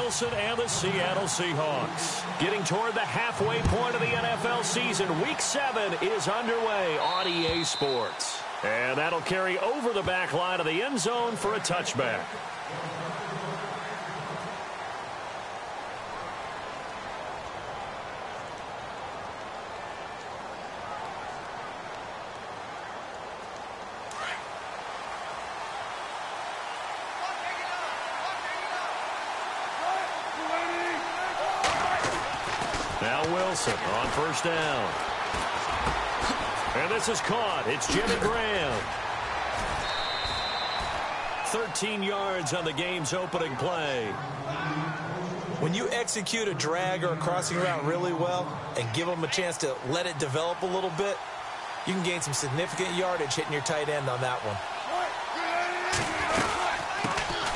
Wilson and the Seattle Seahawks. Getting toward the halfway point of the NFL season, Week 7 is underway on EA Sports. And that'll carry over the back line of the end zone for a touchback. Now Wilson on first down. And this is caught. It's Jimmy Graham. 13 yards on the game's opening play. When you execute a drag or a crossing route really well and give them a chance to let it develop a little bit, you can gain some significant yardage hitting your tight end on that one.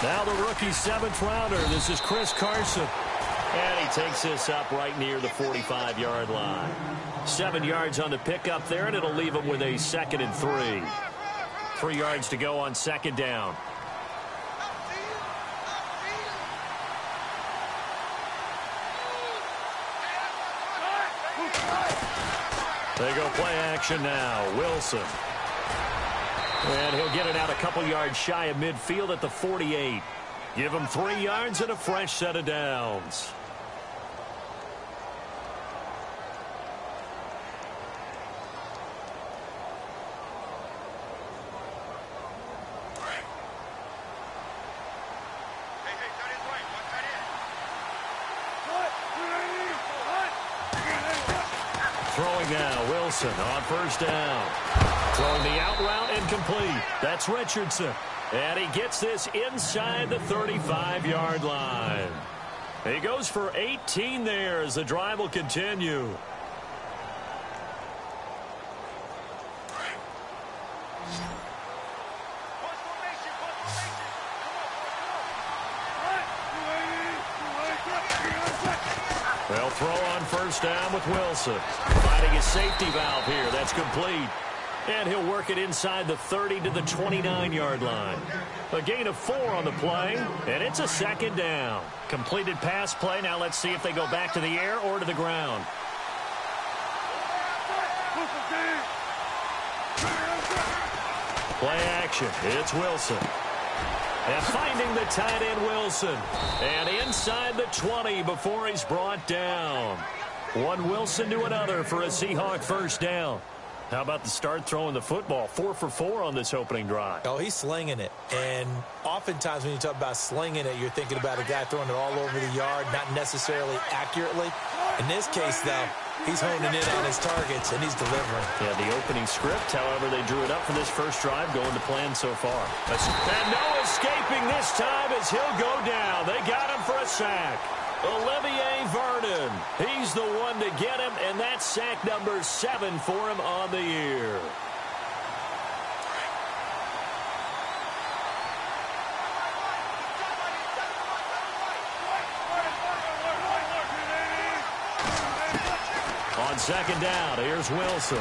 Now the rookie 7th rounder. This is Chris Carson. And he takes this up right near the 45-yard line. 7 yards on the pickup there, and it'll leave him with a 2nd and 3. 3 yards to go on 2nd down. They go play action now. Wilson. And he'll get it out a couple yards shy of midfield at the 48. Give him 3 yards and a fresh set of downs. Throwing now, Wilson on first down. Throwing the out route incomplete. That's Richardson. And he gets this inside the 35-yard line. He goes for 18 there as the drive will continue. They'll throw on first down with Wilson. Finding his safety valve here. That's complete. And he'll work it inside the 30 to the 29-yard line. A gain of 4 on the play, and it's a 2nd down. Completed pass play. Now let's see if they go back to the air or to the ground. Play action. It's Wilson. And finding the tight end, Wilson. And inside the 20 before he's brought down. One Wilson to another for a Seahawk first down. How about the start throwing the football? 4 for 4 on this opening drive. Oh, he's slinging it. And oftentimes when you talk about slinging it, you're thinking about a guy throwing it all over the yard, not necessarily accurately. In this case, though, he's honing in on his targets, and he's delivering. Yeah, the opening script, however, they drew it up for this first drive, going to plan so far. And no escaping this time as he'll go down. They got him for a sack. Olivier Vernon, he's the one to get him, and that's sack number 7 for him on the year. On 2nd down, here's Wilson.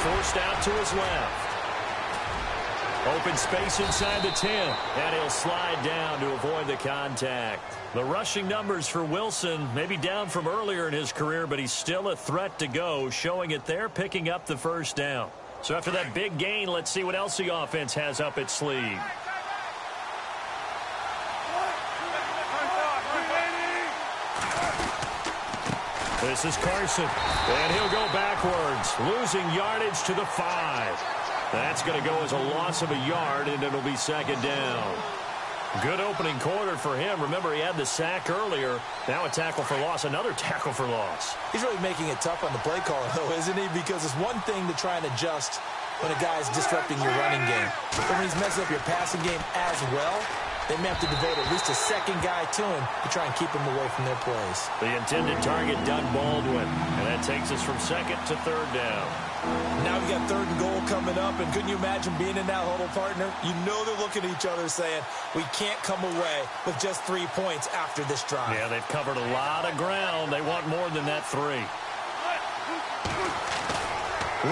Forced out to his left. Open space inside the 10, and he'll slide down to avoid the contact. The rushing numbers for Wilson maybe down from earlier in his career, but he's still a threat to go, showing it there, picking up the first down. So after that big gain, let's see what else the offense has up its sleeve. This is Carson, and he'll go backwards, losing yardage to the 5. That's going to go as a loss of a yard, and it'll be 2nd down. Good opening quarter for him. Remember, he had the sack earlier. Now a tackle for loss, another tackle for loss. He's really making it tough on the play caller, though, isn't he? Because it's one thing to try and adjust when a guy's disrupting your running game. But when he's messing up your passing game as well, they may have to devote at least a second guy to him to try and keep him away from their plays. The intended target, Doug Baldwin. And that takes us from 2nd to 3rd down. Now we got 3rd and goal coming up, and couldn't you imagine being in that huddle, partner? You know they're looking at each other saying, we can't come away with just 3 points after this drive. Yeah, they've covered a lot of ground. They want more than that 3.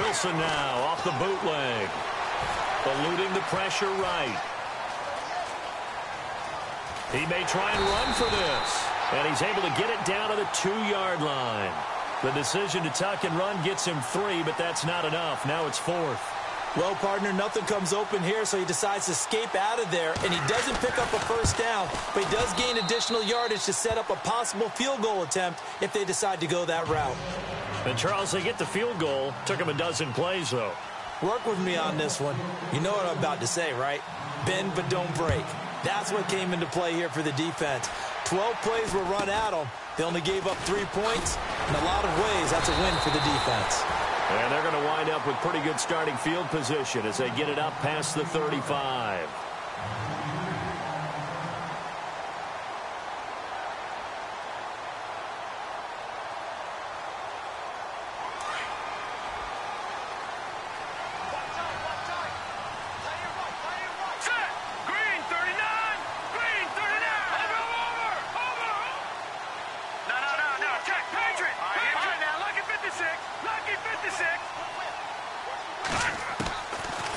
Wilson now off the bootleg. Eluding the pressure right. He may try and run for this. And he's able to get it down to the 2-yard line. The decision to tuck and run gets him 3, but that's not enough. Now it's 4th. Well, partner, nothing comes open here, so he decides to escape out of there, and he doesn't pick up a first down, but he does gain additional yardage to set up a possible field goal attempt if they decide to go that route. And, Charles, they get the field goal. Took him a dozen plays, though. Work with me on this one. You know what I'm about to say, right? Bend but don't break. That's what came into play here for the defense. 12 plays were run at them. They only gave up 3 points. In a lot of ways, that's a win for the defense. And they're going to wind up with pretty good starting field position as they get it up past the 35.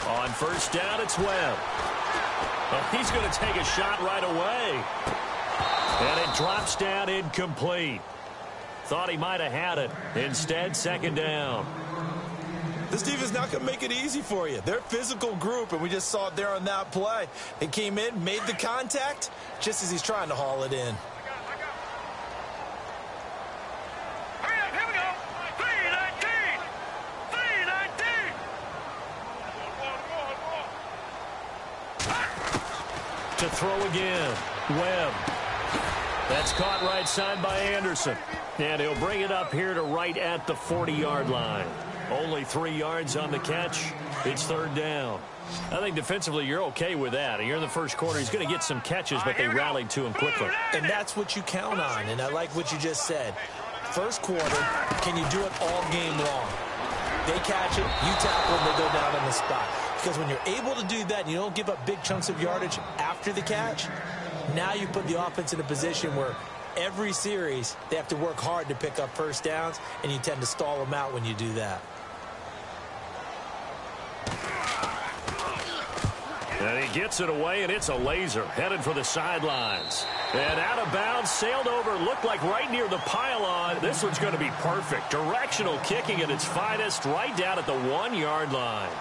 On first down, it's Webb. Oh, he's going to take a shot right away. And it drops down incomplete. Thought he might have had it. Instead, second down. This defense not going to make it easy for you. They're a physical group, and we just saw it there on that play. They came in, made the contact, just as he's trying to haul it in. To throw again, Webb. That's caught right side by Anderson. And he'll bring it up here to right at the 40-yard line. Only 3 yards on the catch. It's third down. I think defensively you're okay with that. You're in the first quarter. He's going to get some catches, but they rallied to him quickly. And that's what you count on, and I like what you just said. First quarter, can you do it all game long? They catch it, you tackle them, they go down on the spot. Because when you're able to do that and you don't give up big chunks of yardage after the catch, now you put the offense in a position where every series they have to work hard to pick up first downs, and you tend to stall them out when you do that. And he gets it away, and it's a laser headed for the sidelines. And out of bounds, sailed over, looked like right near the pylon. This one's going to be perfect. Directional kicking at its finest, right down at the 1-yard line.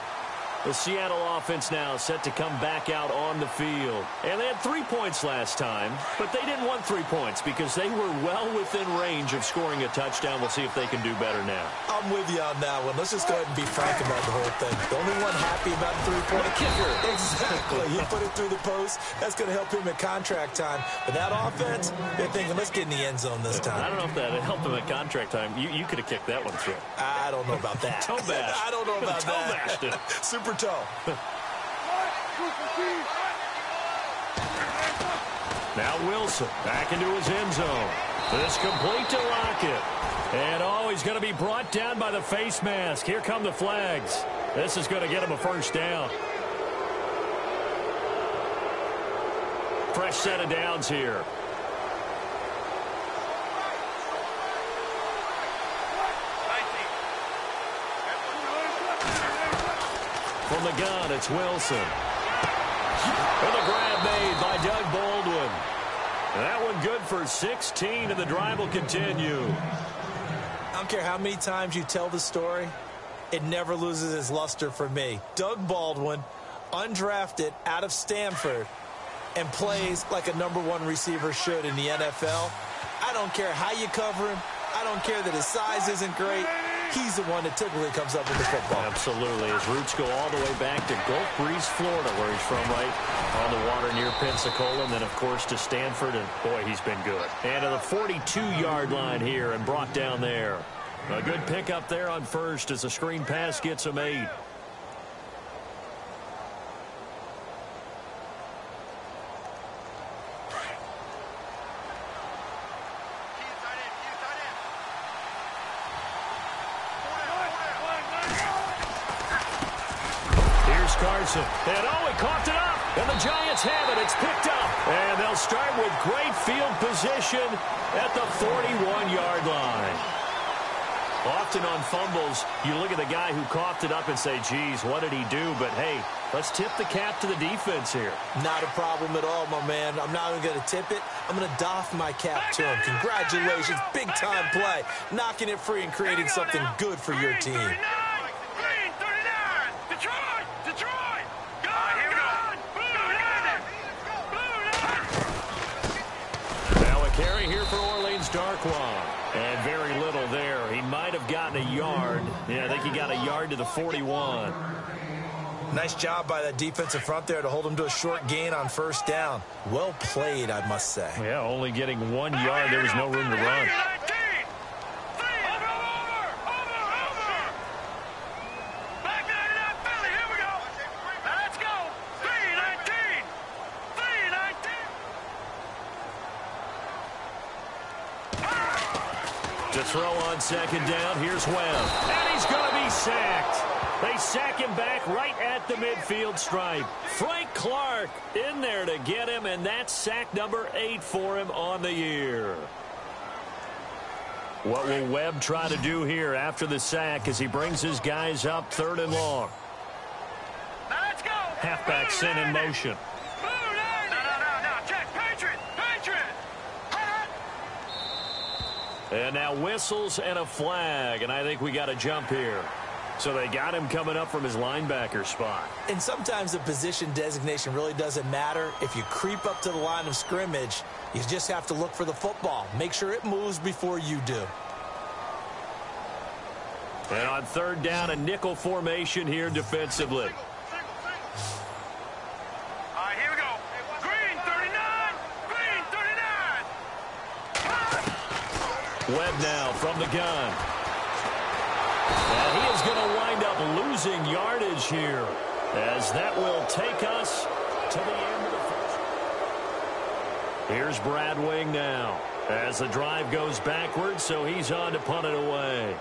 The Seattle offense now set to come back out on the field. And they had 3 points last time, but they didn't want 3 points because they were well within range of scoring a touchdown. We'll see if they can do better now. I'm with you on that one. Let's just go ahead and be frank about the whole thing. The only one happy about the 3-point kicker. Exactly. He put it through the post. That's going to help him at contract time. But that offense, they're thinking, let's get in the end zone this time. I don't know if that helped him at contract time. You could have kicked that one through. I don't know about that. Toe bash. I don't know about toe that. Bashed it. Super toe. Now Wilson back into his end zone. This complete to Lockett. And he's going to be brought down by the face mask. Here come the flags. This is going to get him a first down. Fresh set of downs here. From the gun, it's Wilson. And the grab made by Doug Baldwin. And that one good for 16, and the drive will continue. I don't care how many times you tell the story, it never loses its luster for me. Doug Baldwin, undrafted out of Stanford, and plays like a #1 receiver should in the NFL. I don't care how you cover him. I don't care that his size isn't great. He's the one that typically comes up with the football. Absolutely. His roots go all the way back to Gulf Breeze, Florida, where he's from, right on the water near Pensacola. And then, of course, to Stanford. And, boy, he's been good. And to the 42-yard line here and brought down there. A good pickup there on first as the screen pass gets him 8. Carson. And he coughed it up. And the Giants have it. It's picked up. And they'll start with great field position at the 41-yard line. Often on fumbles, you look at the guy who coughed it up and say, geez, what did he do? But, hey, let's tip the cap to the defense here. Not a problem at all, my man. I'm not even going to tip it. I'm going to doff my cap to him. Congratulations. Big-time play. Knocking it free and creating something good for your team. Now a carry here for Orleans Darkwan. And very little there. He might have gotten a yard. Yeah, I think he got a yard to the 41. Nice job by that defensive front there to hold him to a short gain on first down. Well played, I must say. Yeah, only getting 1 yard. There was no room to run. To throw on second down, here's Webb. And he's going to be sacked. They sack him back right at the midfield stripe. Frank Clark in there to get him, and that's sack number 8 for him on the year. What will Webb try to do here after the sack as he brings his guys up 3rd and long? Let's go. Halfback sent in motion. And now whistles and a flag, and I think we got a jump here. So they got him coming up from his linebacker spot. And sometimes the position designation really doesn't matter. If you creep up to the line of scrimmage, you just have to look for the football. Make sure it moves before you do. And on 3rd down, a nickel formation here defensively. Here we go. Green 39. Green 39. Webb now from the gun. And he is going to wind up losing yardage here, as that will take us to the end of the first. Here's Brad Wing now, as the drive goes backwards, so he's on to punt it away.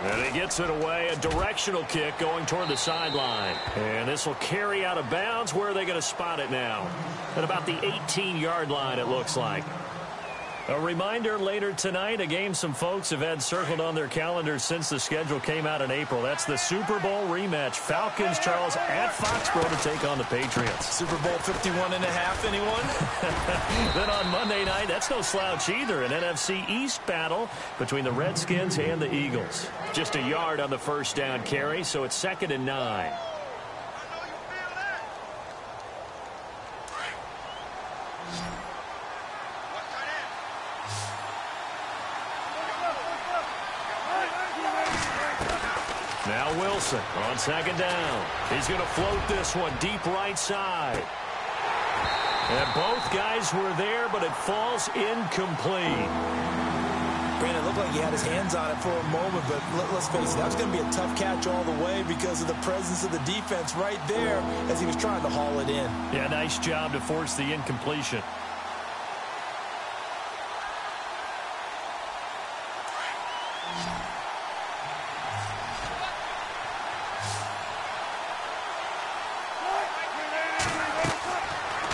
And he gets it away, a directional kick going toward the sideline. And this will carry out of bounds. Where are they going to spot it now? At about the 18-yard line, it looks like. A reminder later tonight, a game some folks have had circled on their calendars since the schedule came out in April. That's the Super Bowl rematch. Falcons, Charles, at Foxborough to take on the Patriots. Super Bowl 51.5, anyone? Then on Monday night, that's no slouch either. An NFC East battle between the Redskins and the Eagles. Just a yard on the first down carry, so it's 2nd and 9. Now Wilson on 2nd down. He's going to float this one deep right side. And both guys were there, but it falls incomplete. Brandon, it looked like he had his hands on it for a moment, but let's face it, that was going to be a tough catch all the way because of the presence of the defense right there as he was trying to haul it in. Yeah, nice job to force the incompletion.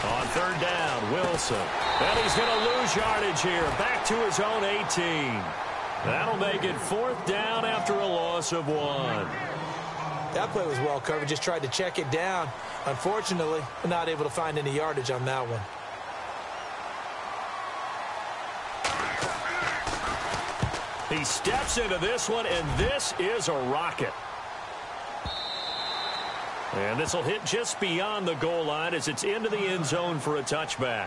On 3rd down, Wilson. And he's going to lose yardage here. Back to his own 18. That'll make it 4th down after a loss of 1. That play was well covered. Just tried to check it down. Unfortunately, not able to find any yardage on that one. He steps into this one, and this is a rocket. And this will hit just beyond the goal line as it's into the end zone for a touchback.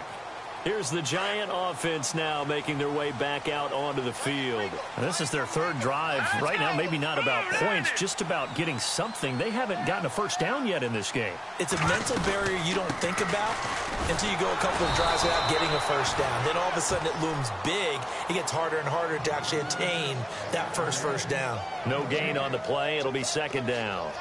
Here's the Giant offense now making their way back out onto the field. And this is their 3rd drive. Right now, maybe not about points, just about getting something. They haven't gotten a first down yet in this game. It's a mental barrier you don't think about until you go a couple of drives without getting a first down. Then all of a sudden it looms big. It gets harder and harder to actually attain that first down. No gain on the play. It'll be 2nd down.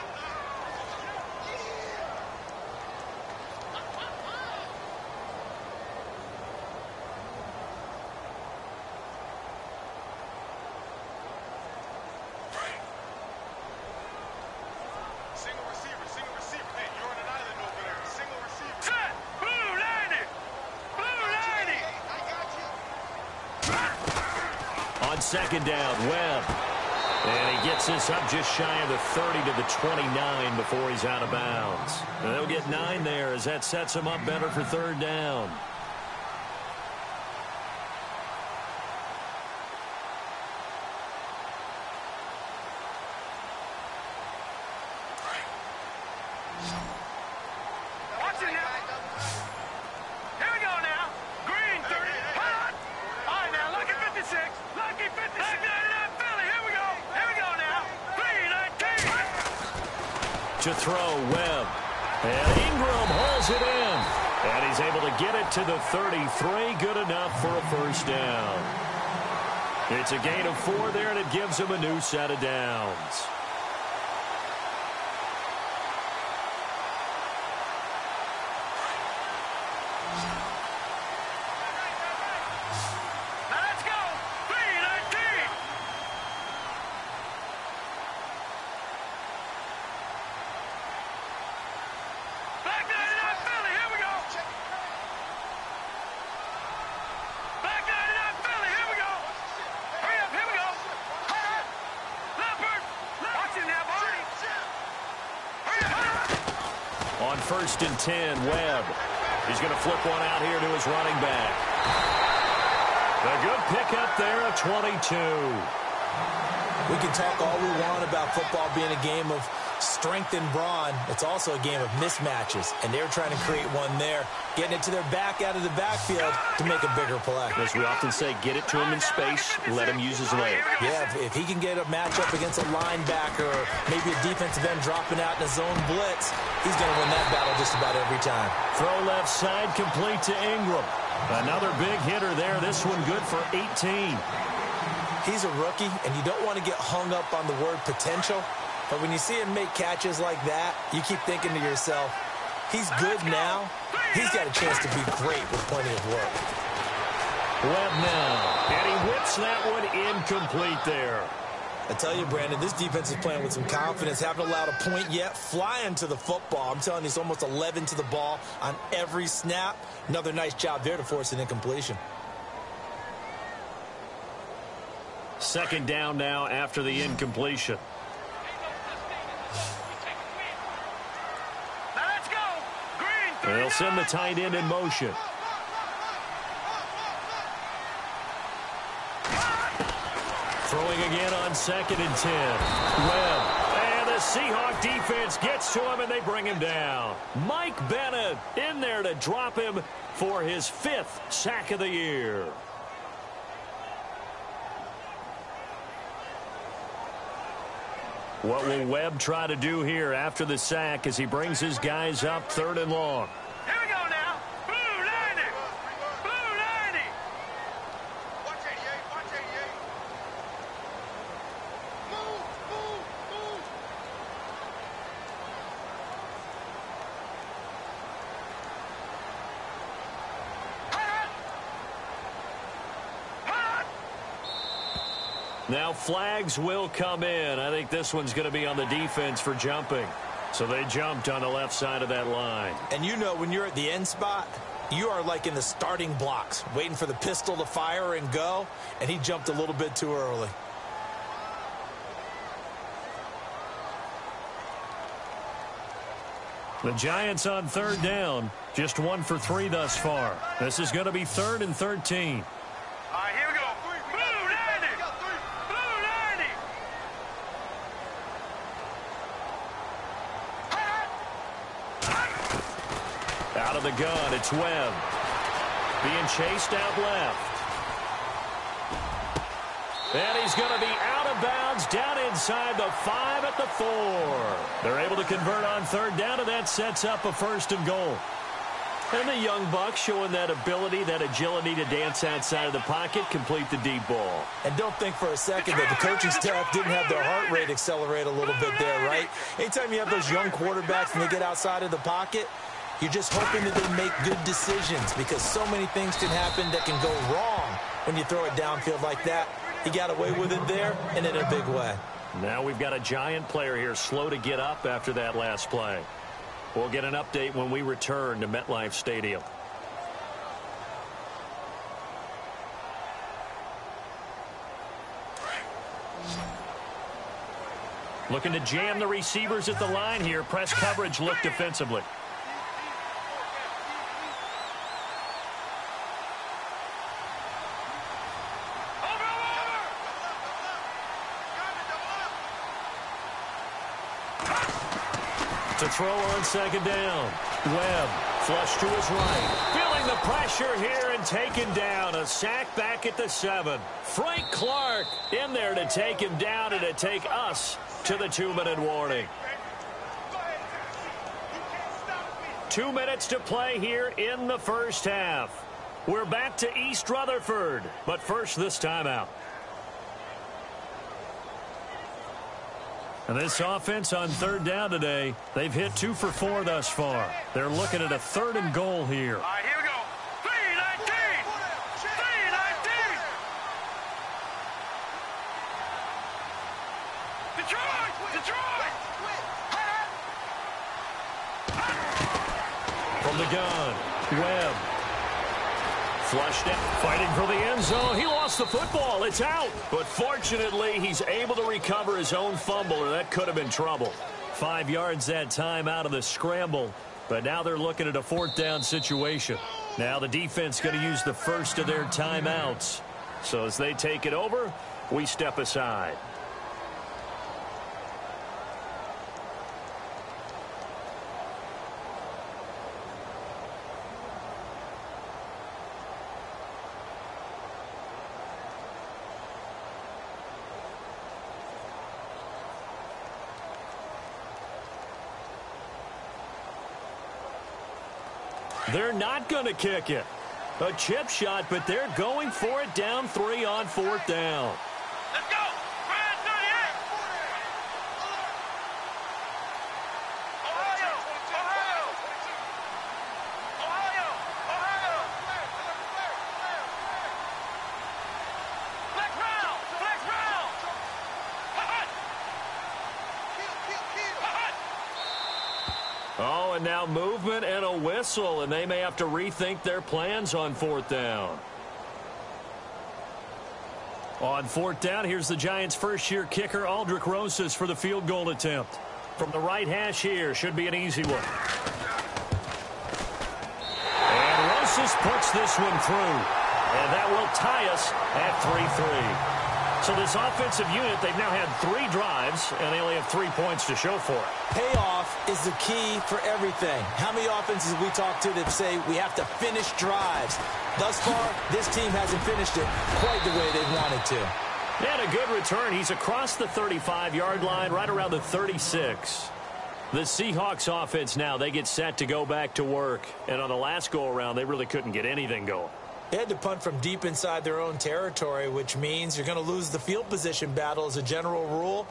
on second down. Webb. And he gets this up just shy of the 30 to the 29 before he's out of bounds. And they'll get 9 there as that sets him up better for third down. To throw, Webb. And Ingram holds it in. And he's able to get it to the 33. Good enough for a first down. It's a gain of 4 there, and it gives him a new set of downs. On 1st and 10, Webb. He's going to flip one out here to his running back. A good pickup there of 22. We can talk all we want about football being a game of strength and brawn. It's also a game of mismatches, and they're trying to create one there, getting it to their back out of the backfield to make a bigger play. As we often say, get it to him in space, let him use his leg. Yeah, if he can get a matchup against a linebacker or maybe a defensive end dropping out in a zone blitz, he's going to win that battle just about every time. Throw left side, complete to Ingram. Another big hitter there. This one good for 18. He's a rookie, and you don't want to get hung up on the word potential. But when you see him make catches like that, you keep thinking to yourself, he's good now. He's got a chance to be great with plenty of work. Webb now. And he whips that one incomplete there. I tell you, Brandon, this defense is playing with some confidence. Haven't allowed a point yet. Flying to the football. I'm telling you, it's almost 11 to the ball on every snap. Another nice job there to force an incompletion. Second down now after the incompletion. They'll send the tight end in motion. Throwing again on 2nd and 10. Webb. And the Seahawk defense gets to him, and they bring him down. Mike Bennett in there to drop him for his 5th sack of the year. What will Webb try to do here after the sack as he brings his guys up 3rd and long? Here we go now. Blue 90. Blue 90. Watch 88. Watch 88. Move, move, move. Now flags will come in. I think this one's going to be on the defense for jumping. So they jumped on the left side of that line. And you know when you're at the end spot, you are like in the starting blocks, waiting for the pistol to fire and go, and he jumped a little bit too early. The Giants on 3rd down. Just 1 for 3 thus far. This is going to be 3rd and 13. All right, here we go. Blue 90. Blue 90. Out of the gun, it's Webb. Being chased out left. And he's going to be out of bounds down inside the 5 at the 4. They're able to convert on 3rd down, and that sets up a 1st and goal. And the young buck showing that ability, that agility to dance outside of the pocket, complete the deep ball. And don't think for a second that the coaching staff didn't have their heart rate accelerate a little bit there, right? Anytime you have those young quarterbacks and they get outside of the pocket, you're just hoping that they make good decisions because so many things can happen that can go wrong when you throw it downfield like that. He got away with it there and in a big way. Now we've got a Giant player here slow to get up after that last play. We'll get an update when we return to MetLife Stadium. Looking to jam the receivers at the line here. Press coverage look defensively. To throw on second down. Webb, flush to his right. Feeling the pressure here and taken down. A sack back at the 7. Frank Clark in there to take him down and to take us to the 2-minute warning. 2 minutes to play here in the first half. We're back to East Rutherford, but first this timeout. And this offense on third down today, they've hit 2 for 4 thus far. They're looking at a 3rd and goal here. All right, here we go. 3-19. 3-19. Detroit. From the gun, Webb. Flushed out, fighting for the end zone. He lost the football. It's out. But fortunately, he's able to recover his own fumble, or that could have been trouble. 5 yards that time out of the scramble. But now they're looking at a 4th down situation. Now the defense going to use the first of their timeouts. So as they take it over, we step aside. They're not going to kick it. A chip shot, but they're going for it down 3 on 4th down. Let's go. Brad 38. Ohio. Flex round. Oh, and now movement and a whistle, and they may have to rethink their plans on 4th down. On 4th down, here's the Giants' first-year kicker, Aldrich Rosas, for the field goal attempt. From the right hash here, should be an easy one. And Rosas puts this one through. And that will tie us at 3-3. So this offensive unit, they've now had 3 drives, and they only have 3 points to show for it. Payoff is the key for everything. How many offenses have we talked to that say we have to finish drives? Thus far, this team hasn't finished it quite the way they wanted to. And a good return. He's across the 35-yard line, right around the 36. The Seahawks offense now, they get set to go back to work. And on the last go-around, they really couldn't get anything going. They had to punt from deep inside their own territory, which means you're going to lose the field position battle as a general rule.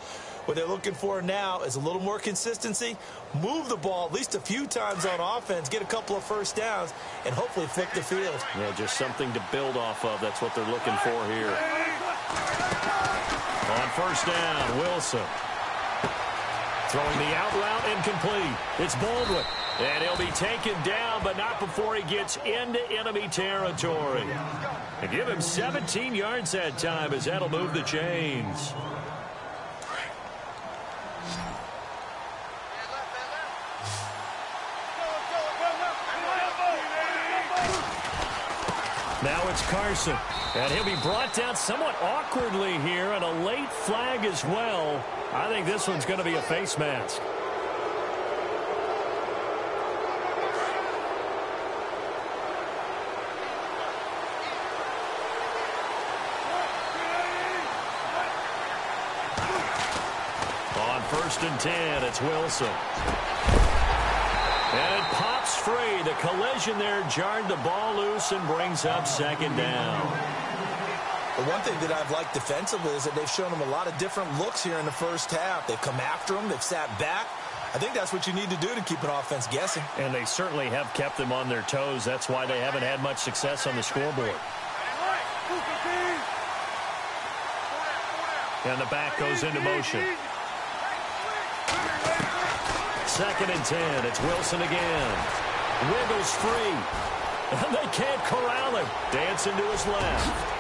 What they're looking for now is a little more consistency, move the ball at least a few times on offense, get a couple of first downs, and hopefully flip the field. Yeah, just something to build off of. That's what they're looking for here. On 1st down, Wilson. Throwing the out route incomplete. It's Baldwin. And he'll be taken down, but not before he gets into enemy territory. And give him 17 yards that time, as that'll move the chains. Now it's Carson. And he'll be brought down somewhat awkwardly here, and a late flag as well. I think this one's going to be a face mask. On 1st and 10, it's Wilson. And it pops free. The collision there jarred the ball loose and brings up 2nd down. The one thing that I've liked defensively is that they've shown them a lot of different looks here in the first half. They've come after them. They've sat back. I think that's what you need to do to keep an offense guessing. And they certainly have kept them on their toes. That's why they haven't had much success on the scoreboard. And the back goes into motion. 2nd and 10. It's Wilson again. Wiggles free. And they can't corral him. Dancing to his left.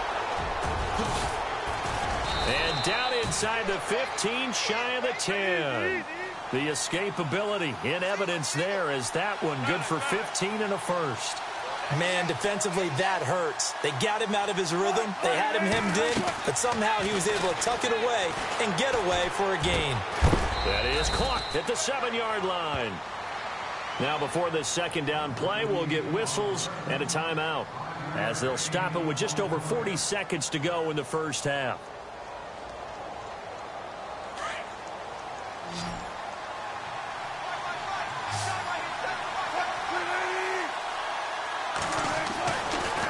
And down inside the 15, shy of the 10. The escapability in evidence there as that one good for 15 and a first. Man, defensively, that hurts. They got him out of his rhythm. They had him hemmed in, but somehow he was able to tuck it away and get away for a gain. That is clocked at the 7-yard line. Now, before this second down play, we'll get whistles and a timeout, as they'll stop it with just over 40 seconds to go in the first half.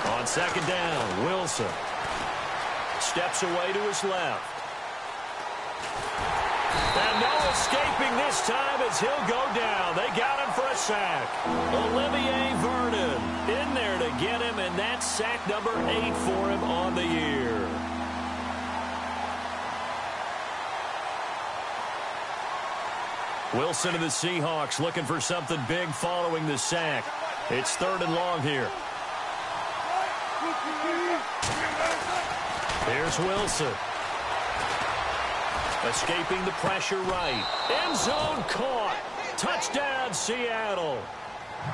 On second down, Wilson steps away to his left. And no escaping this time as he'll go down. They got him for a sack. Olivier Vernon in there to get him, and that's sack number 8 for him on the year. Wilson and the Seahawks looking for something big following the sack. It's 3rd and long here. Here's Wilson. Escaping the pressure right. End zone caught. Touchdown, Seattle.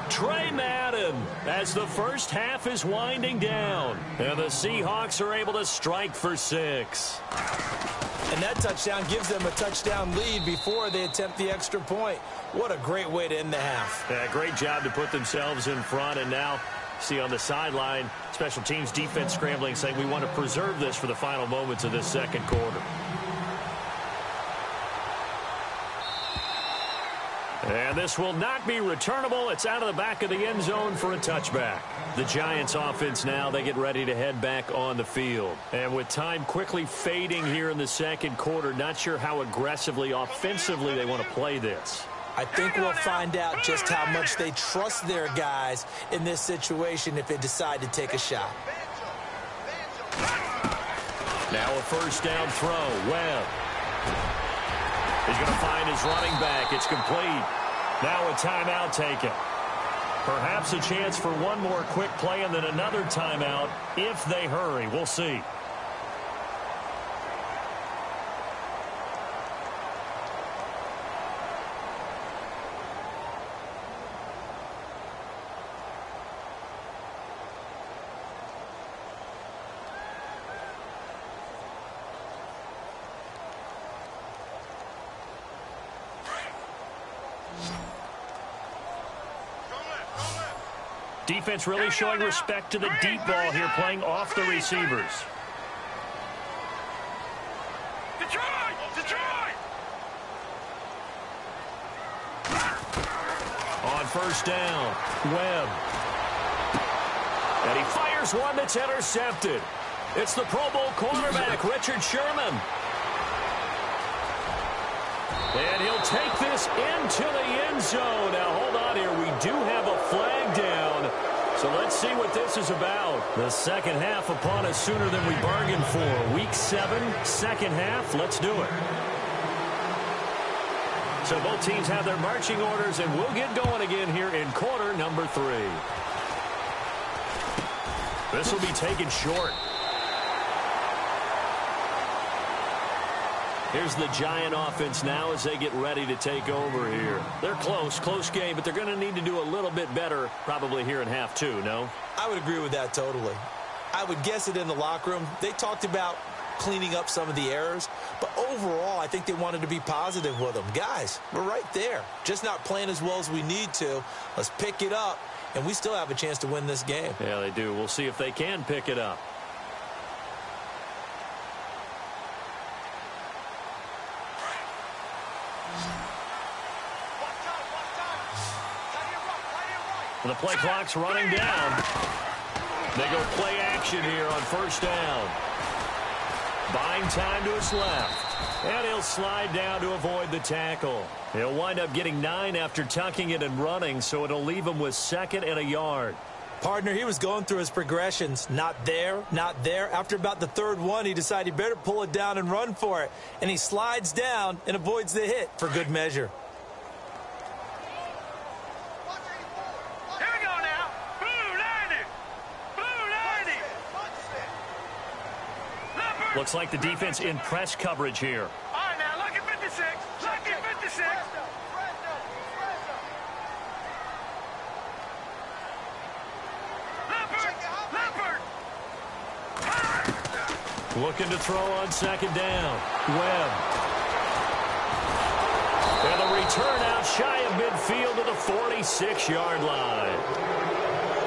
Trey Madden as the first half is winding down. And the Seahawks are able to strike for 6. And that touchdown gives them a touchdown lead before they attempt the extra point. What a great way to end the half. Yeah, great job to put themselves in front. And now, see on the sideline, special teams defense scrambling, saying we want to preserve this for the final moments of this second quarter. And this will not be returnable. It's out of the back of the end zone for a touchback. The Giants offense now, they get ready to head back on the field. And with time quickly fading here in the second quarter, not sure how aggressively, offensively they want to play this. I think we'll find out just how much they trust their guys in this situation if they decide to take a shot. Now a first down throw. Webb. He's going to find his running back. It's complete. Now a timeout taken. Perhaps a chance for one more quick play and then another timeout if they hurry. We'll see. Defense really showing respect to the deep ball here, playing off the receivers. Detroit! On first down, Webb. And he fires one that's intercepted. It's the Pro Bowl cornerback, Richard Sherman. And he'll take this into the end zone. Now, hold on here. We do have a flag down. So let's see what this is about. The second half upon us sooner than we bargained for. Week 7, second half. Let's do it. So both teams have their marching orders, and we'll get going again here in quarter number 3. This will be taken short. Here's the Giant offense now as they get ready to take over here. They're close game, but they're going to need to do a little bit better probably here in half 2, no? I would agree with that totally. I would guess it in the locker room. They talked about cleaning up some of the errors, but overall, I think they wanted to be positive with them. Guys, we're right there. Just not playing as well as we need to. Let's pick it up, and we still have a chance to win this game. Yeah, they do. We'll see if they can pick it up. The play clock's running down. They go play action here on first down. Buying time to his left. And he'll slide down to avoid the tackle. He'll wind up getting 9 after tucking it and running, so it'll leave him with 2nd and a yard. Partner, he was going through his progressions. Not there, not there. After about the 3rd one, he decided he better pull it down and run for it. And he slides down and avoids the hit for good measure. Number Looks like the defense in press coverage here. All right, now, look at 56. Look at 56. Looking to throw on second down. Webb. And the return out shy of midfield to the 46-yard line.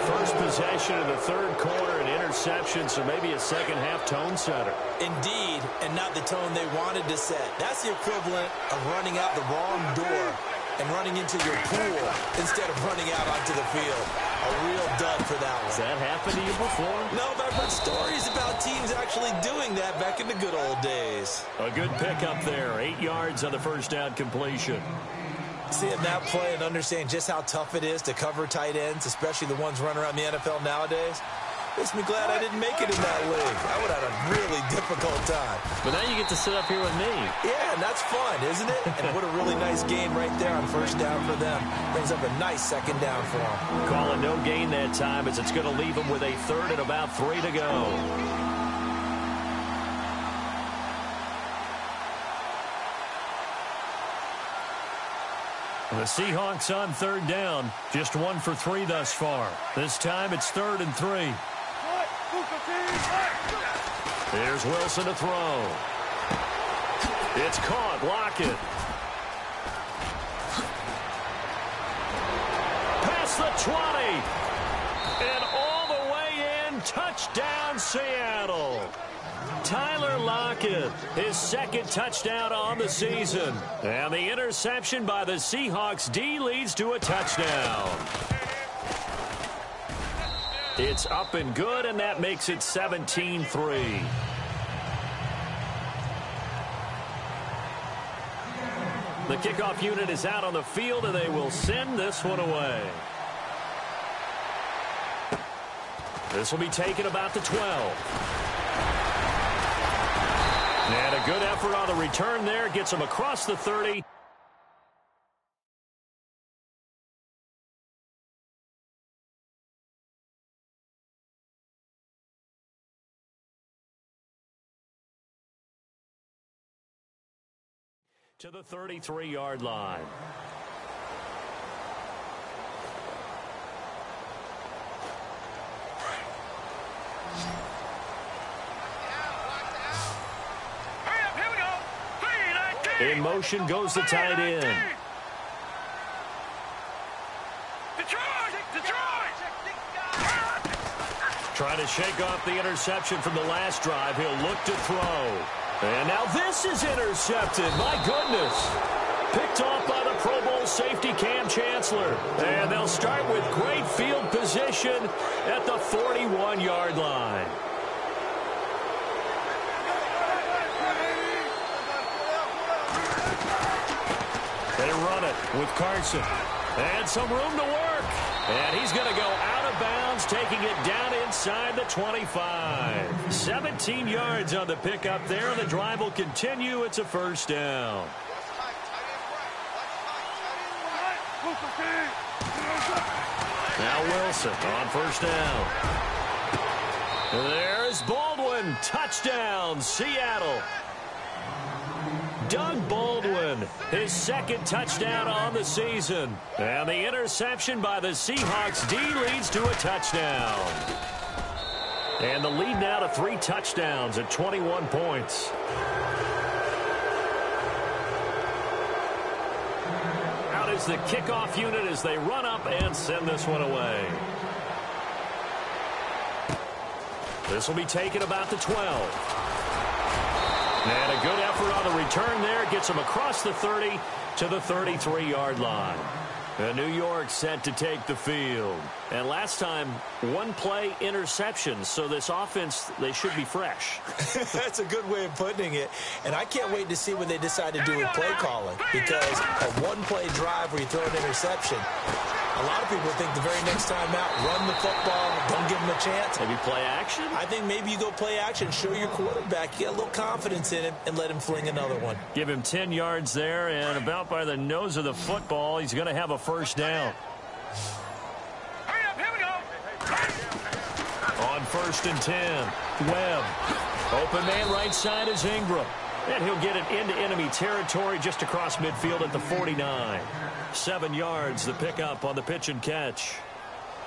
First possession in the third quarter, an interception, so maybe a second-half tone setter. Indeed, and not the tone they wanted to set. That's the equivalent of running out the wrong door and running into your pool instead of running out onto the field. A real dud for that one. Has that happened to you before? No, but I've heard stories about teams actually doing that back in the good old days. A good pickup there. 8 yards on the first down completion. Seeing that play and understanding just how tough it is to cover tight ends, especially the ones running around the NFL nowadays, makes me glad I didn't make it in that league. I would have had a really difficult time. But now you get to sit up here with me. Yeah, and that's fun, isn't it? And what a really nice gain right there on first down for them. Brings up a nice second down for them. Calling no gain that time as it's going to leave them with a third and about 3 to go. The Seahawks on third down. Just 1 for 3 thus far. This time it's 3rd and 3. Here's Wilson to throw. It's caught. Lockett. Past the 20. And all the way in. Touchdown, Seattle. Tyler Lockett, his second touchdown on the season. And the interception by the Seahawks D leads to a touchdown. It's up and good, and that makes it 17-3. The kickoff unit is out on the field, and they will send this one away. This will be taken about the 12. And a good effort on the return there. Gets him across the 30. To the 33-yard line. In motion goes the tight end. Trying to shake off the interception from the last drive. He'll look to throw. And now this is intercepted. My goodness. Picked off by the Pro Bowl safety Cam Chancellor. And they'll start with great field position at the 41-yard line. They run it with Carson. And some room to work. And he's going to go out of bounds, taking it down inside the 25. 17 yards on the pickup there, and the drive will continue. It's a first down. Now Wilson on first down. There's Baldwin. Touchdown, Seattle. Doug Baldwin, his second touchdown on the season. And the interception by the Seahawks D leads to a touchdown. And the lead now to 3 touchdowns at 21 points. Out is the kickoff unit as they run up and send this one away. This will be taken about the 12. And a good effort on the return there. Gets him across the 30 to the 33-yard line. And New York set to take the field. And last time, 1-play interception. So this offense, they should be fresh. That's a good way of putting it. And I can't wait to see what they decide to do with play calling. Because a 1-play drive where you throw an interception, a lot of people think the very next time out, run the football, don't give them a chance. Maybe play action? I think maybe you go play action, show your quarterback, get a little confidence in him, and let him fling another one. Give him 10 yards there, and about by the nose of the football, he's going to have a first down. Hurry up, here we go. On first 1st and 10. Webb. Open man right side is Ingram. And he'll get it into enemy territory just across midfield at the 49. 7 yards, the pickup on the pitch and catch.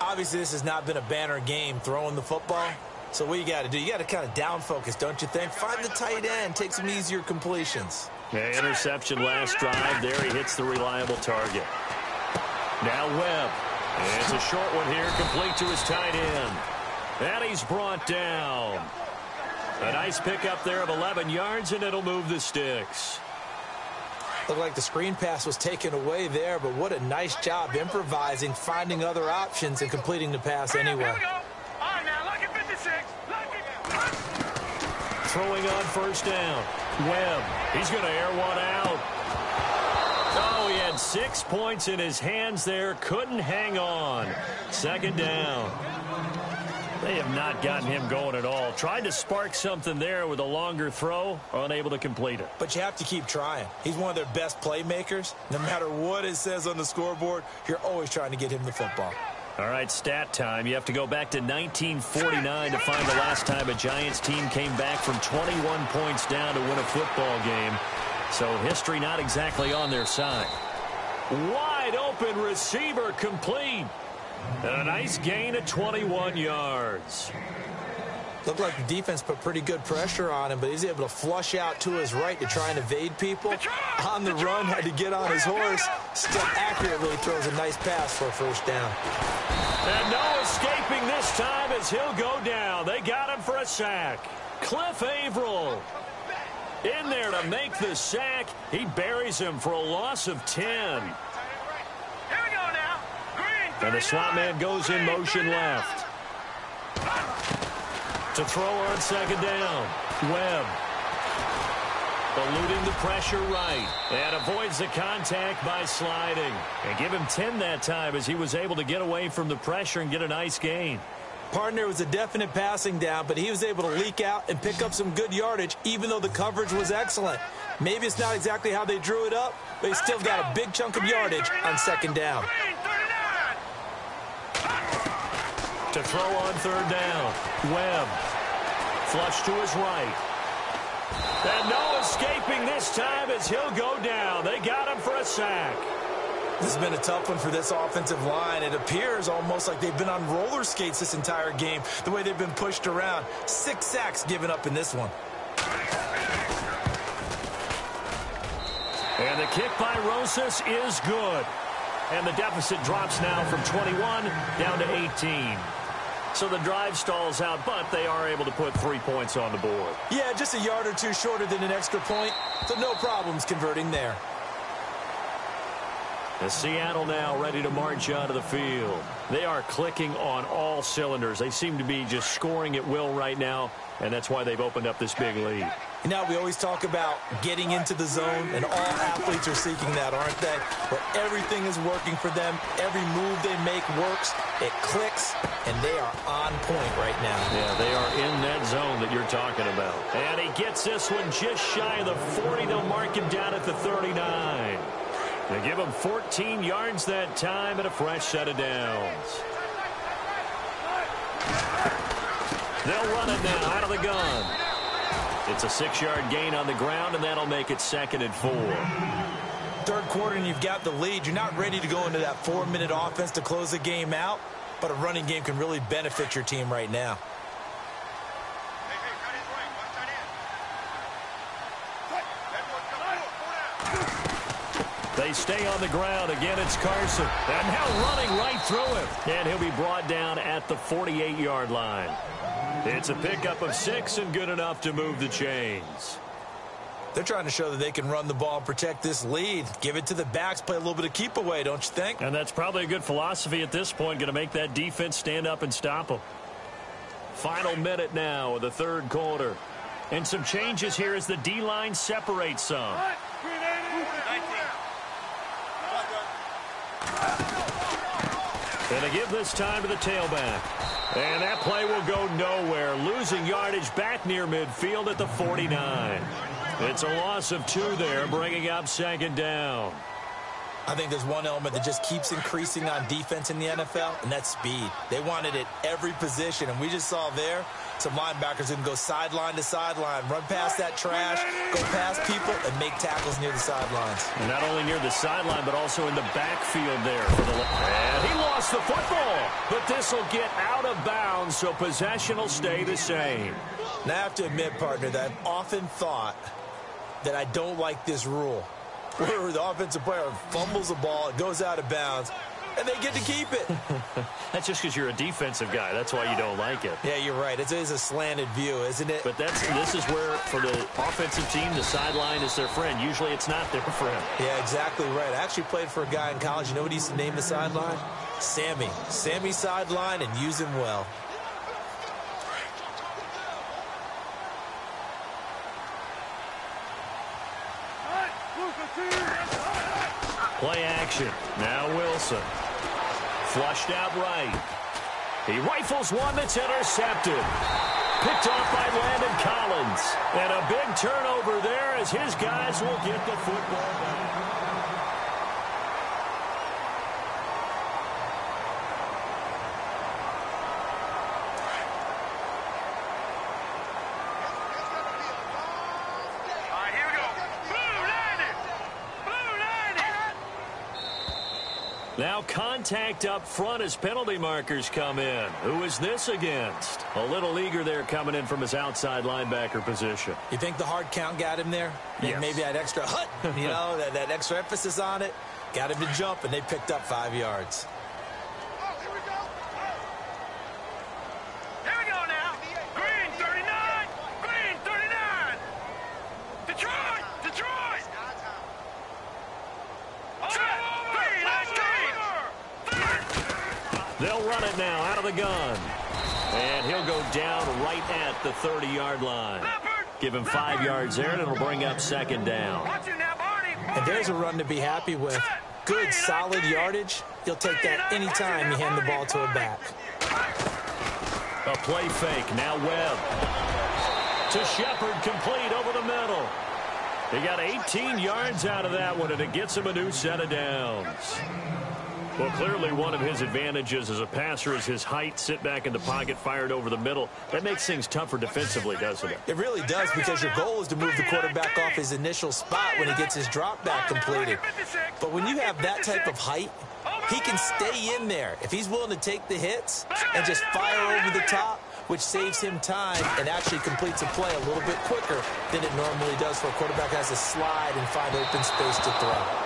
Obviously, this has not been a banner game throwing the football. So what you got to do, you got to kind of down focus, don't you think? Find the tight end, take some easier completions. Yeah, interception last drive. There he hits the reliable target. Now Webb. And it's a short one here, complete to his tight end. And he's brought down. A nice pickup there of 11 yards, and it'll move the sticks. Looked like the screen pass was taken away there, but what a nice job improvising, finding other options, and completing the pass anyway. Here we go. All right, now, look at 56. Throwing on 1st down. Webb. He's going to air one out. Oh, he had 6 points in his hands there. Couldn't hang on. 2nd down. They have not gotten him going at all. Tried to spark something there with a longer throw. Unable to complete it. But you have to keep trying. He's one of their best playmakers. No matter what it says on the scoreboard, you're always trying to get him the football. All right, stat time. You have to go back to 1949 to find the last time a Giants team came back from 21 points down to win a football game. So history not exactly on their side. Wide open receiver complete. And a nice gain of 21 yards. Looked like the defense put pretty good pressure on him, but he's able to flush out to his right to try and evade people. On the run, had to get on his horse. Still accurately throws a nice pass for a 1st down. And no escaping this time as he'll go down. They got him for a sack. Cliff Averill in there to make the sack. He buries him for a loss of 10. And the slot man goes in motion left. To throw on 2nd down. Webb. Eluding the pressure right. And avoids the contact by sliding. And give him 10 that time as he was able to get away from the pressure and get a nice gain. Partner was a definite passing down, but he was able to leak out and pick up some good yardage, even though the coverage was excellent. Maybe it's not exactly how they drew it up, but he still got a big chunk of yardage on 2nd down. To throw on 3rd down. Webb. Flush to his right. And no escaping this time as he'll go down. They got him for a sack. This has been a tough one for this offensive line. It appears almost like they've been on roller skates this entire game, the way they've been pushed around. 6 sacks given up in this one. And the kick by Rosas is good. And the deficit drops now from 21 down to 18. So the drive stalls out, but they are able to put 3 points on the board. Yeah, just a yard or two shorter than an extra point, so no problems converting there. And Seattle now ready to march out of the field. They are clicking on all cylinders. They seem to be just scoring at will right now, and that's why they've opened up this big lead. You know, we always talk about getting into the zone, and all athletes are seeking that, aren't they? Where everything is working for them, every move they make works, it clicks, and they are on point right now. Yeah, they are in that zone that you're talking about. And he gets this one just shy of the 40. They'll mark him down at the 39. They give him 14 yards that time and a fresh set of downs. They'll run it now out of the gun. It's a 6-yard gain on the ground, and that'll make it 2nd and 4. 3rd quarter, and you've got the lead. You're not ready to go into that 4-minute offense to close the game out, but a running game can really benefit your team right now. They stay on the ground. Again, it's Carson. And now running right through him. And he'll be brought down at the 48-yard line. It's a pickup of 6 and good enough to move the chains. They're trying to show that they can run the ball and protect this lead. Give it to the backs, play a little bit of keep away, don't you think? And that's probably a good philosophy at this point, going to make that defense stand up and stop them. Final minute now of the 3rd quarter. And some changes here as the D-line separates some. And they give this time to the tailback. And that play will go nowhere. Losing yardage back near midfield at the 49. It's a loss of 2 there, bringing up 2nd down. I think there's one element that just keeps increasing on defense in the NFL, and that's speed. They want it at every position, and we just saw there some linebackers who can go sideline to sideline, run past that trash, go past people, and make tackles near the sidelines. And not only near the sideline, but also in the backfield there. And he lost the football, but this will get out of bounds, so possession will stay the same. Now, I have to admit, partner, that I've often thought that I don't like this rule, where the offensive player fumbles the ball, it goes out of bounds, and they get to keep it. That's just because you're a defensive guy. That's why you don't like it. Yeah, you're right. It is a slanted view, isn't it? But this is where, for the offensive team, the sideline is their friend. Usually it's not their friend. Yeah, exactly right. I actually played for a guy in college. You know what he used to name the sideline? Sammy. Sammy sideline, and use him well. Play action. Now Wilson. Flushed out right. He rifles one that's intercepted. Picked off by Landon Collins. And a big turnover there as his guys will get the football back. Now contact up front as penalty markers come in. Who is this against? A little eager there coming in from his outside linebacker position. You think the hard count got him there? Yes. Maybe that extra hut, you know, that extra emphasis on it. Got him to jump, and they picked up 5 yards. Here we go. Here we go now. Green 39. Green 39. Detroit. Detroit. They'll run it now out of the gun. And he'll go down right at the 30-yard line. Give him 5 yards there, and it'll bring up second down. And there's a run to be happy with. Good, solid yardage. He'll take that anytime you hand the ball to a back. A play fake. Now Webb. To Shepard, complete over the middle. He got 18 yards out of that one, and it gets him a new set of downs. Well, clearly one of his advantages as a passer is his height. Sit back in the pocket, fired over the middle. That makes things tougher defensively, doesn't it? It really does, because your goal is to move the quarterback off his initial spot when he gets his drop back completed. But when you have that type of height, he can stay in there if he's willing to take the hits and just fire over the top, which saves him time and actually completes a play a little bit quicker than it normally does for a quarterback who has to slide and find open space to throw.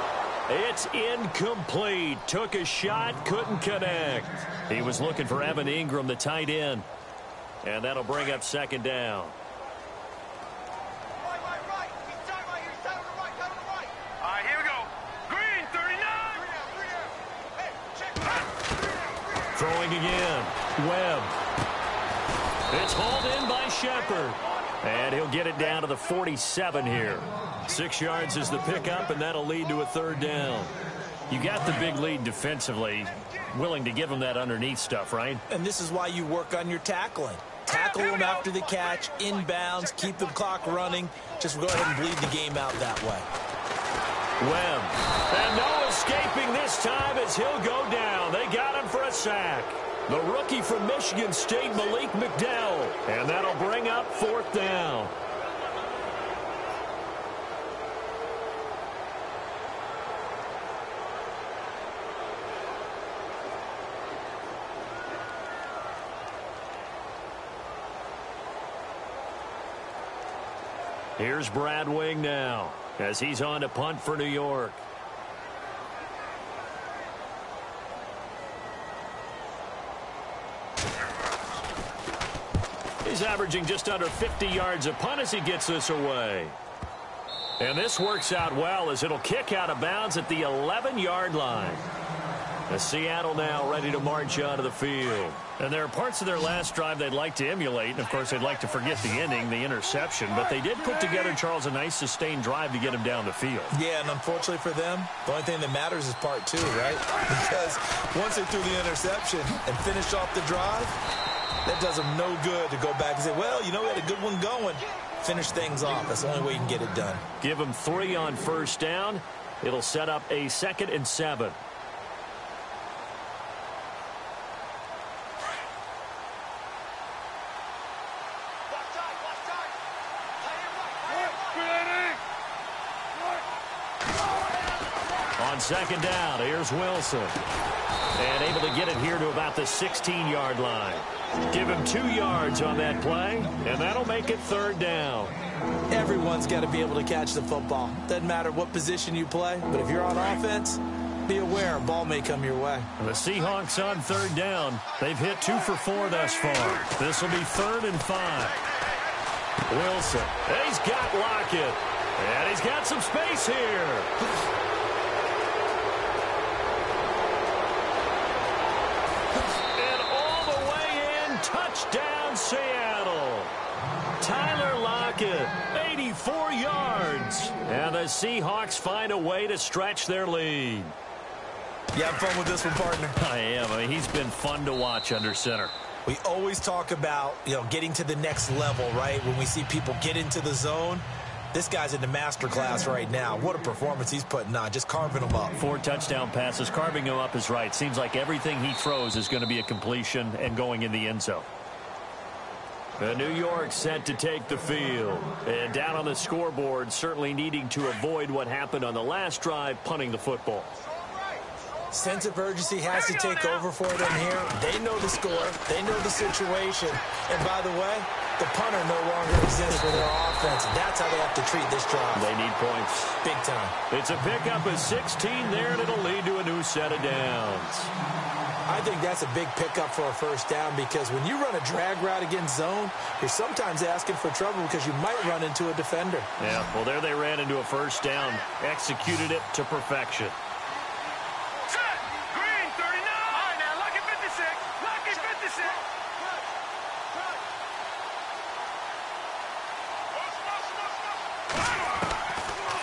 It's incomplete. Took a shot, couldn't connect. He was looking for Evan Ingram, the tight end. And that'll bring up second down. Right. He's tight right here. He's tight on the right. Tight on the right. All right, here we go. Green 39. Hey, check. Throwing again. Webb. It's hauled in by Shepard. And he'll get it down to the 47 here. 6 yards is the pickup, and that'll lead to a third down. You got the big lead defensively, willing to give him that underneath stuff, right? And this is why you work on your tackling. Tackle them after the catch, inbounds, keep the clock running. Just go ahead and bleed the game out that way. Webb. And no escaping this time as he'll go down. They got him for a sack. The rookie from Michigan State, Malik McDowell. And that'll bring up fourth down. Here's Brad Wing now as he's on to punt for New York. He's averaging just under 50 yards a punt as he gets this away. And this works out well as it'll kick out of bounds at the 11-yard line. As Seattle now ready to march onto the field. And there are parts of their last drive they'd like to emulate. And, of course, they'd like to forget the inning, the interception. But they did put together, Charles, a nice sustained drive to get him down the field. Yeah, and unfortunately for them, the only thing that matters is part two, right? Because once they threw the interception and finished off the drive, that does them no good to go back and say, well, you know, we had a good one going. Finish things off. That's the only way you can get it done. Give them 3 on first down. It'll set up a 2nd and 7. On 2nd down, here's Wilson. And able to get it here to about the 16-yard line. Give him 2 yards on that play, and that'll make it 3rd down. Everyone's got to be able to catch the football. Doesn't matter what position you play, but if you're on offense, be aware a ball may come your way. The Seahawks on 3rd down. They've hit 2 for 4 thus far. This will be 3rd and 5. Wilson. He's got Lockett. And he's got some space here. Touchdown, Seattle. Tyler Lockett, 84 yards. And the Seahawks find a way to stretch their lead. You have fun with this one, partner? I am. I mean, he's been fun to watch under center. We always talk about, getting to the next level, right? When we see people get into the zone. This guy's in the master class right now. What a performance he's putting on, just carving them up. 4 touchdown passes. Carving him up is right. Seems like everything he throws is going to be a completion and going in the end zone. New York set to take the field. And down on the scoreboard, certainly needing to avoid what happened on the last drive, punting the football. Sense of urgency has to take over for them here. They know the score. They know the situation. And by the way, the punter no longer exists for their offense. That's how they have to treat this drive. They need points. Big time. It's a pickup of 16 there, and it'll lead to a new set of downs. I think that's a big pickup for a 1st down because when you run a drag route against zone, you're sometimes asking for trouble because you might run into a defender. Yeah, well, there they ran into a 1st down. Executed it to perfection.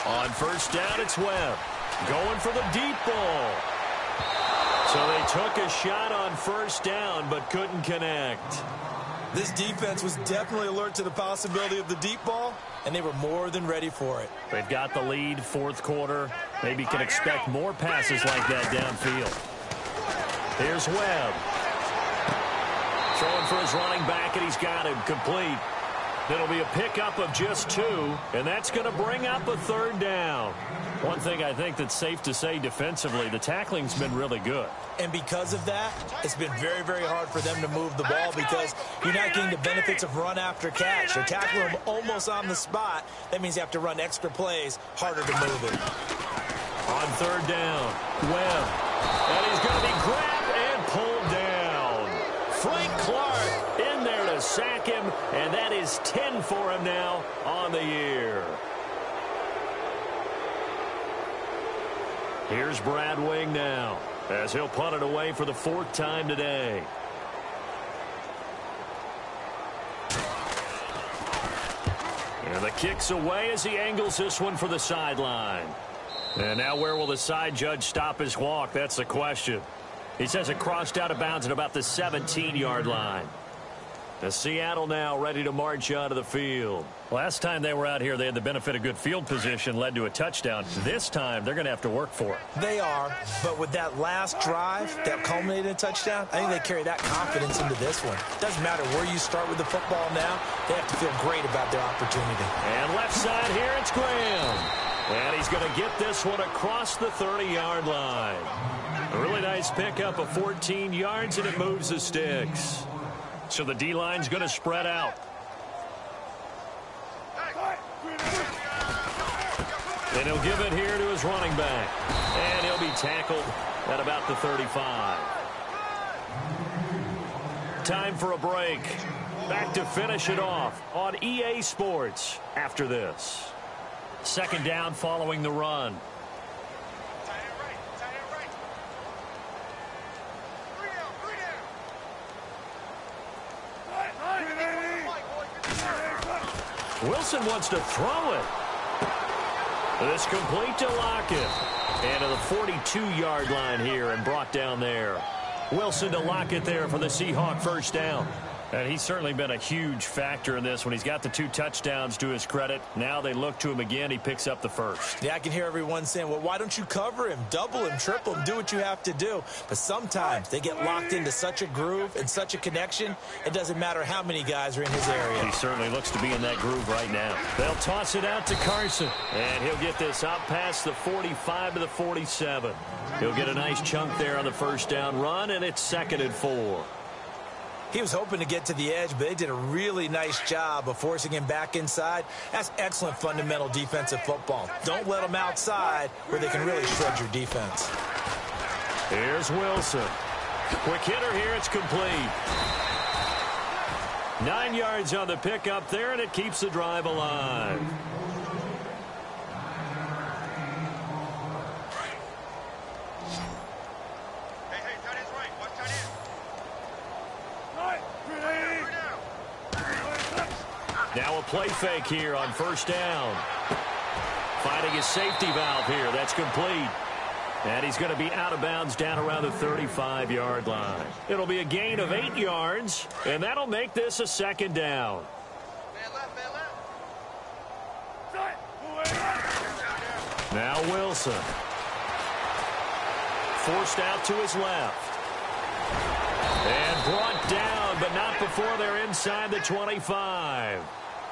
On 1st down, it's Webb. Going for the deep ball. So they took a shot on 1st down, but couldn't connect. This defense was definitely alert to the possibility of the deep ball, and they were more than ready for it. They've got the lead, 4th quarter. Maybe can expect more passes like that downfield. Here's Webb. Throwing for his running back, and he's got him complete. It'll be a pickup of just 2, and that's going to bring up a 3rd down. One thing I think that's safe to say defensively, the tackling's been really good. And because of that, it's been very, very hard for them to move the ball because you're not getting the benefits of run after catch. They tackle them almost on the spot. That means you have to run extra plays, harder to move it. On 3rd down, Webb. And he's going to be grabbed and pulled down. Frank Clark in there to sack him, and that is 10 for him now on the year. Here's Brad Wing now, as he'll punt it away for the 4th time today. And the kick's away as he angles this one for the sideline. And now where will the side judge stop his walk? That's the question. He says it crossed out of bounds at about the 17-yard line. The Seattle now ready to march out of the field. Last time they were out here, they had the benefit of good field position, led to a touchdown. This time, they're going to have to work for it. They are, but with that last drive that culminated in a touchdown, I think they carry that confidence into this one. Doesn't matter where you start with the football now, they have to feel great about their opportunity. And left side here, it's Graham. And he's going to get this one across the 30-yard line. A really nice pickup of 14 yards, and it moves the sticks. So the D-line's going to spread out. And he'll give it here to his running back. And he'll be tackled at about the 35. Time for a break. Back to finish it off on EA Sports after this. 2nd down following the run. Wilson wants to throw it. This complete to Lockett. And to the 42-yard line here and brought down there. Wilson to Lockett there for the Seahawk 1st down. And he's certainly been a huge factor in this when he's got the 2 touchdowns to his credit. Now they look to him again. He picks up the first. Yeah, I can hear everyone saying, well, why don't you cover him, double him, triple him, do what you have to do. But sometimes they get locked into such a groove and such a connection, it doesn't matter how many guys are in his area. He certainly looks to be in that groove right now. They'll toss it out to Carson. And he'll get this out past the 45 to the 47. He'll get a nice chunk there on the first down run, and it's 2nd and 4. He was hoping to get to the edge, but they did a really nice job of forcing him back inside. That's excellent fundamental defensive football. Don't let them outside where they can really shred your defense. Here's Wilson. Quick hitter here. It's complete. 9 yards on the pickup there, and it keeps the drive alive. Now a play fake here on first down. Finding his safety valve here. That's complete. And he's going to be out of bounds down around the 35-yard line. It'll be a gain of 8 yards, and that'll make this a 2nd down. Now Wilson. Forced out to his left. And brought down, but not before they're inside the 25.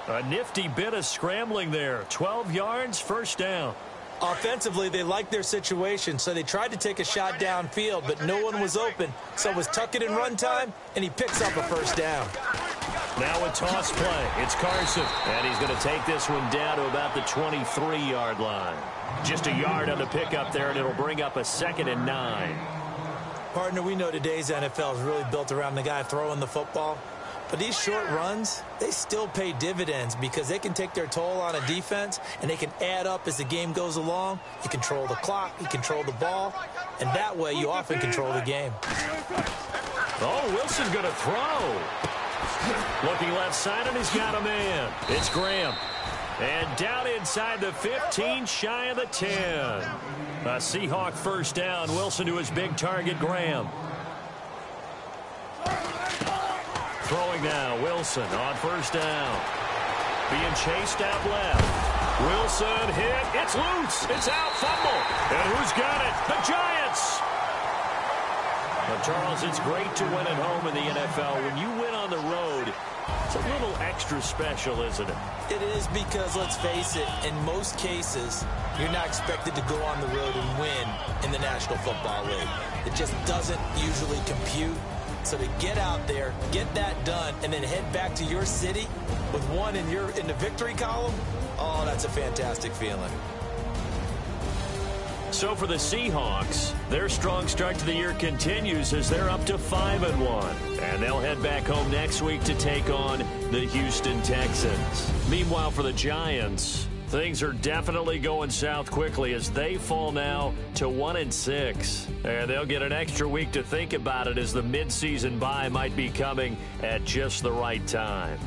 A nifty bit of scrambling there. 12 yards, first down. Offensively, they liked their situation, so they tried to take a shot downfield, but no one was open. So it was tuck it in run time, and he picks up a first down. Now a toss play. It's Carson, and he's going to take this one down to about the 23-yard line. Just a yard on the pickup there, and it'll bring up a 2nd and 9. Partner, we know today's NFL is really built around the guy throwing the football. But these short runs, they still pay dividends because they can take their toll on a defense, and they can add up as the game goes along. You control the clock, you control the ball, and that way you often control the game. Oh, Wilson going to throw. Looking left side, and he's got a man. It's Graham. And down inside the 15, shy of the 10. A Seahawk first down. Wilson to his big target, Graham. Throwing now, Wilson on first down. Being chased out left. Wilson hit. It's loose. It's out. Fumble. And who's got it? The Giants. Well, Charles, it's great to win at home in the NFL. When you win on the road, it's a little extra special, isn't it? It is because, let's face it, in most cases, you're not expected to go on the road and win in the National Football League. It just doesn't usually compute. So to get out there, get that done, and then head back to your city with one in the victory column, oh, that's a fantastic feeling. So for the Seahawks, their strong start to the year continues as they're up to 5-1. And they'll head back home next week to take on the Houston Texans. Meanwhile, for the Giants, things are definitely going south quickly as they fall now to 1-6. And they'll get an extra week to think about it as the midseason bye might be coming at just the right time.